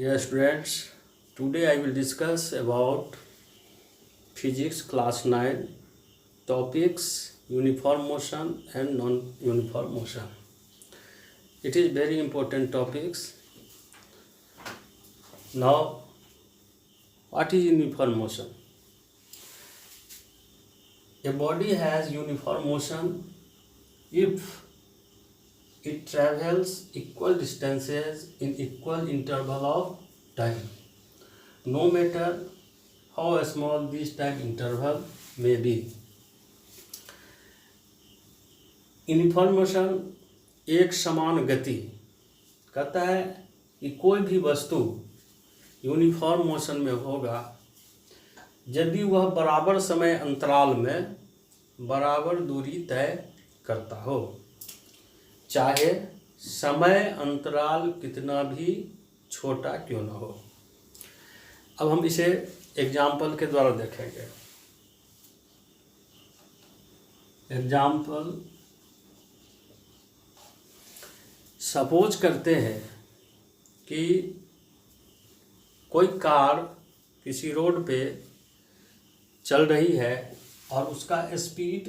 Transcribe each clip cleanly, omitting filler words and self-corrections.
Yes, friends. Today I will discuss about physics class 9 topics uniform motion and non-uniform motion. It is very important topics. Now, what is uniform motion? A body has uniform motion if it travels equal distances in equal interval of time, no matter how small this time interval may be. Uniform motion एक समान गति कहता है कि कोई भी वस्तु uniform motion में होगा यदि वह बराबर समय अंतराल में बराबर दूरी तय करता हो, चाहे समय अंतराल कितना भी छोटा क्यों न हो। अब हम इसे एग्जाम्पल के द्वारा देखेंगे। एग्जाम्पल, सपोज करते हैं कि कोई कार किसी रोड पे चल रही है और उसका स्पीड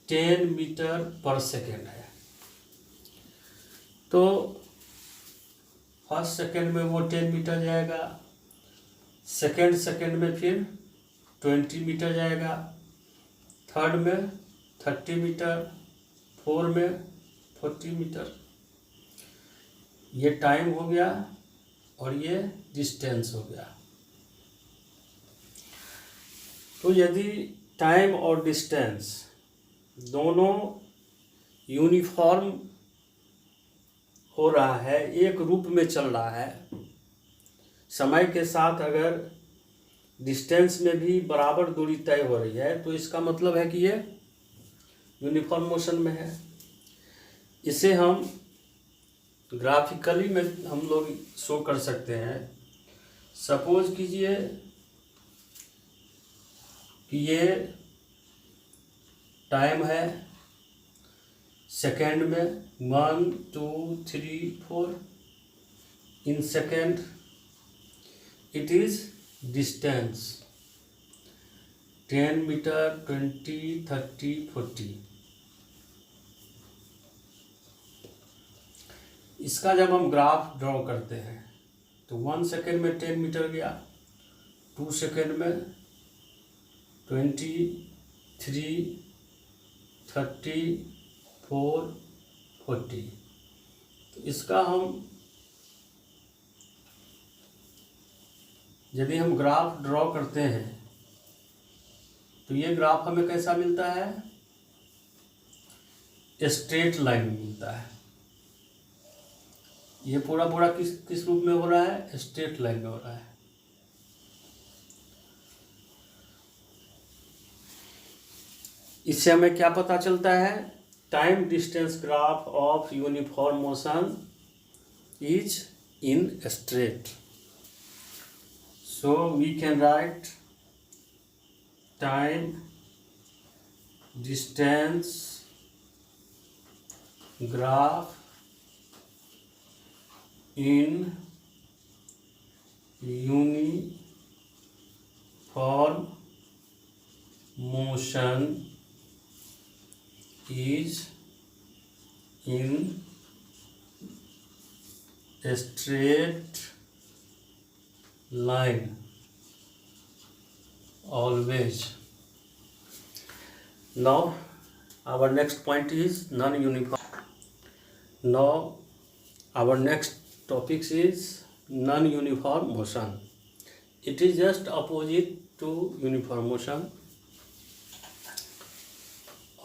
10 मीटर पर सेकेंड है। तो फर्स्ट सेकेंड में वो 10 मीटर जाएगा, सेकेंड में फिर 20 मीटर जाएगा, थर्ड में 30 मीटर, फोर्थ में 40 मीटर। ये टाइम हो गया और ये डिस्टेंस हो गया। तो यदि टाइम और डिस्टेंस दोनों यूनिफॉर्म हो रहा है, एक रूप में चल रहा है, समय के साथ अगर डिस्टेंस में भी बराबर दूरी तय हो रही है तो इसका मतलब है कि ये यूनिफॉर्म मोशन में है। इसे हम ग्राफिकली में हम लोग शो कर सकते हैं। सपोज कीजिए कि ये टाइम है, सेकेंड में 1 2 3 4 in second. It is distance 10 metre, 20, 30, 40। इसका जब हम ग्राफ ड्रॉ करते हैं तो 1 सेकेंड में 10 मीटर गया, 2 सेकेंड में 20, 3, 30, 4, 40। तो इसका हम यदि हम ग्राफ ड्रॉ करते हैं तो ये ग्राफ हमें कैसा मिलता है? स्ट्रेट लाइन मिलता है। ये पूरा किस रूप में हो रहा है? स्ट्रेट लाइन में हो रहा है। इससे हमें क्या पता चलता है? Time distance graph of uniform motion is in straight. So we can write time distance graph in uniform motion is in a straight line always. Now our next point is non-uniform. Now our next topics is non-uniform motion. It is just opposite to uniform motion.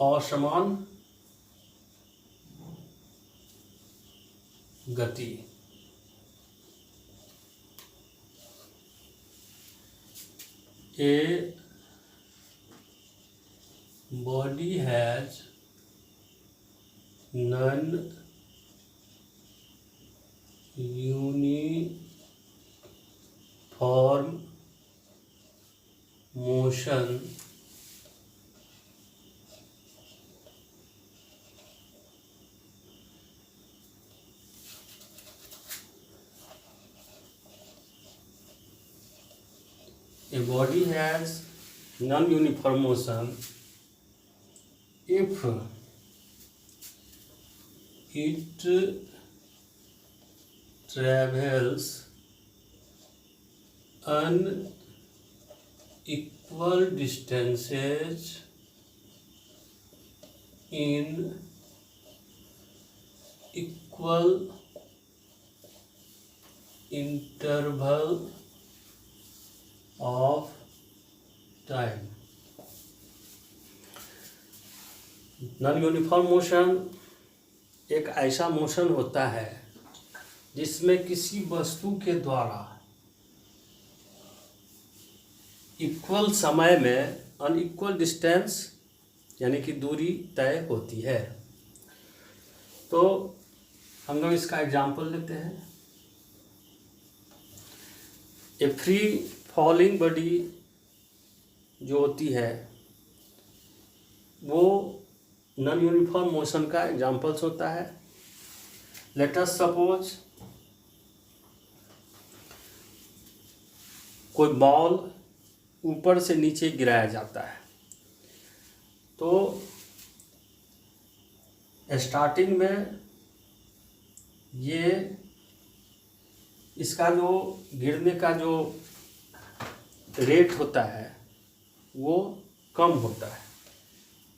असमान गति। A body has non-uniform motion A body has non-uniform motion if it travels unequal distances in equal interval of time. Non uniform motion एक ऐसा motion होता है जिसमें किसी वस्तु के द्वारा इक्वल समय में अनइक्वल डिस्टेंस यानी कि दूरी तय होती है। तो हम लोग इसका एग्जाम्पल लेते हैं। ए फ्री फॉलिंग बॉडी जो होती है वो नॉन यूनिफॉर्म मोशन का एग्जाम्पल्स होता है। लेट अस सपोज कोई बॉल ऊपर से नीचे गिराया जाता है, तो स्टार्टिंग में ये इसका जो गिरने का जो रेट होता है वो कम होता है।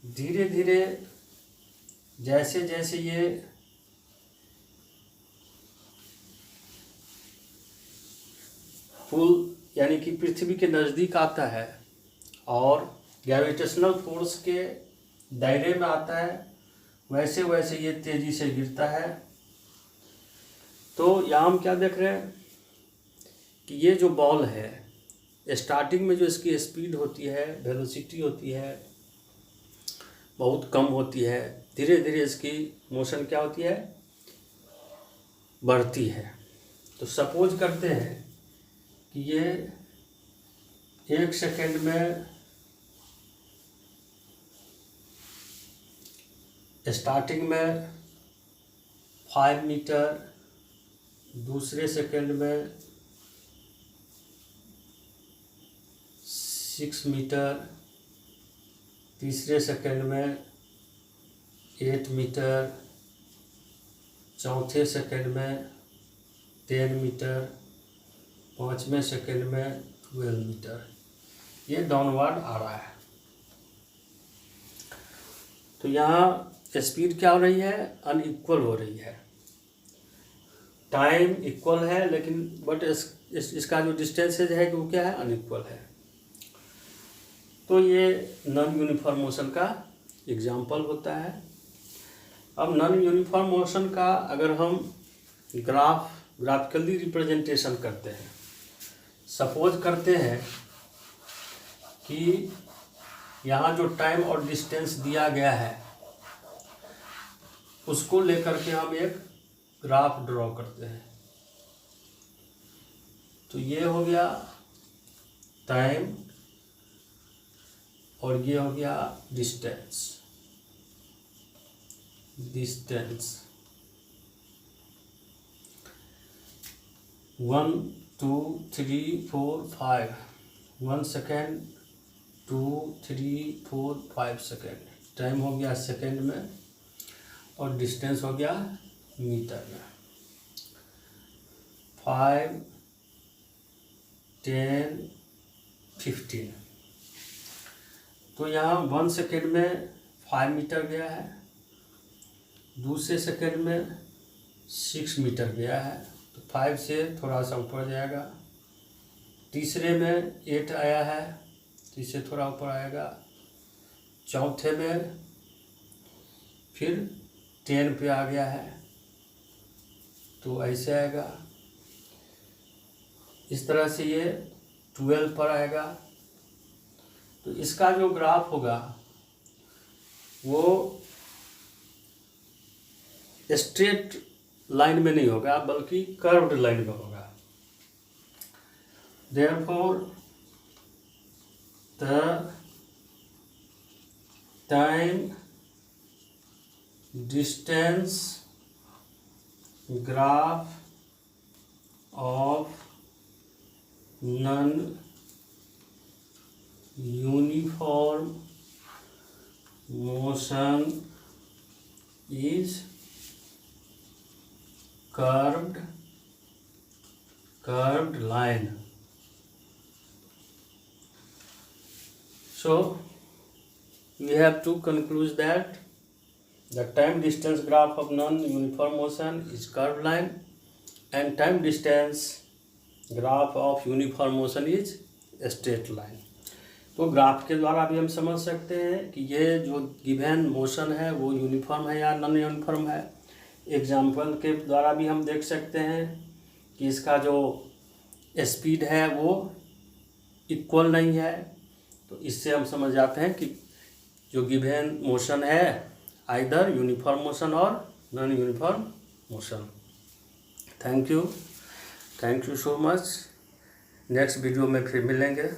धीरे धीरे जैसे जैसे ये पुल यानी कि पृथ्वी के नज़दीक आता है और ग्रेविटेशनल फोर्स के दायरे में आता है, वैसे वैसे ये तेज़ी से गिरता है। तो यहाँ हम क्या देख रहे हैं कि ये जो बॉल है स्टार्टिंग में जो इसकी स्पीड होती है, वेलोसिटी होती है, बहुत कम होती है। धीरे धीरे इसकी मोशन क्या होती है, बढ़ती है। तो सपोज करते हैं कि ये 1 सेकेंड में स्टार्टिंग में 5 मीटर, दूसरे सेकेंड में 6 मीटर, तीसरे सेकेंड में 8 मीटर, चौथे सेकेंड में 10 मीटर, पाँचवें सेकेंड में 12 मीटर, ये डाउनवर्ड आ रहा है। तो यहाँ स्पीड क्या हो रही है, अनइक्वल हो रही है। टाइम इक्वल है लेकिन बट इसका जो डिस्टेंस है वो क्या है, अनइक्वल है। तो ये नॉन यूनिफॉर्म मोशन का एग्जाम्पल होता है। अब नॉन यूनिफॉर्म मोशन का अगर हम ग्राफिकली रिप्रेजेंटेशन करते हैं, सपोज करते हैं कि यहाँ जो टाइम और डिस्टेंस दिया गया है उसको लेकर के हम एक ग्राफ ड्रॉ करते हैं। तो ये हो गया टाइम और ये हो गया डिस्टेंस। 1 2 3 4 5, 1 second, 2 3 4 5 second. टाइम हो गया सेकेंड में और डिस्टेंस हो गया मीटर में। 5 10 15। तो यहाँ 1 सेकेंड में 5 मीटर गया है, दूसरे सेकेंड में 6 मीटर गया है, तो 5 से थोड़ा सा ऊपर जाएगा। तीसरे में 8 आया है, तो इससे थोड़ा ऊपर आएगा। चौथे में फिर 10 पे आ गया है, तो ऐसे आएगा। इस तरह से ये 12 पर आएगा। तो इसका जो ग्राफ होगा वो स्ट्रेट लाइन में नहीं होगा बल्कि कर्व्ड लाइन में होगा। Therefore the time distance graph of non uniform motion is curved line. So we have to conclude that the time distance graph of non-uniform motion is curved line and time distance graph of uniform motion is straight line. तो graph के द्वारा भी हम समझ सकते हैं कि ये जो गिवन मोशन है वो यूनिफॉर्म है या नॉन यूनिफॉर्म है। एग्जाम्पल के द्वारा भी हम देख सकते हैं कि इसका जो स्पीड है वो इक्वल नहीं है। तो इससे हम समझ जाते हैं कि जो गिवन मोशन है आइदर यूनिफॉर्म मोशन और non uniform motion. Thank you so much. Next video में फिर मिलेंगे।